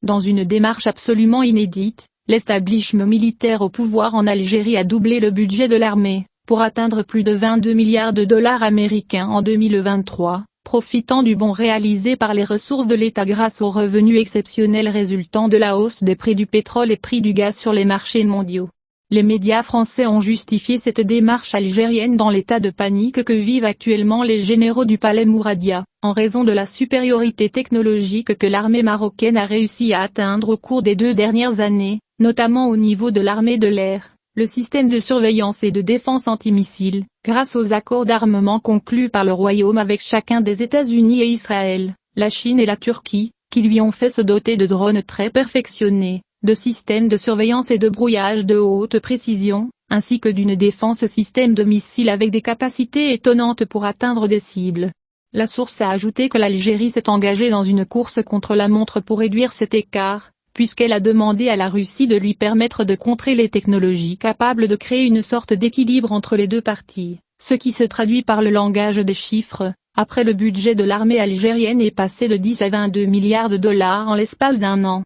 Dans une démarche absolument inédite, l'establishment militaire au pouvoir en Algérie a doublé le budget de l'armée, pour atteindre plus de 22 milliards de dollars américains en 2023, profitant du bond réalisé par les ressources de l'État grâce aux revenus exceptionnels résultant de la hausse des prix du pétrole et prix du gaz sur les marchés mondiaux. Les médias français ont justifié cette démarche algérienne dans l'état de panique que vivent actuellement les généraux du palais Mouradia, en raison de la supériorité technologique que l'armée marocaine a réussi à atteindre au cours des 2 dernières années, notamment au niveau de l'armée de l'air, le système de surveillance et de défense antimissiles, grâce aux accords d'armement conclus par le Royaume avec chacun des États-Unis et Israël, la Chine et la Turquie, qui lui ont fait se doter de drones très perfectionnés, de systèmes de surveillance et de brouillage de haute précision, ainsi que d'une défense système de missiles avec des capacités étonnantes pour atteindre des cibles. La source a ajouté que l'Algérie s'est engagée dans une course contre la montre pour réduire cet écart, puisqu'elle a demandé à la Russie de lui permettre de contrer les technologies capables de créer une sorte d'équilibre entre les deux parties, ce qui se traduit par le langage des chiffres. Après le budget de l'armée algérienne est passé de 10 à 22 milliards de dollars en l'espace d'1 an.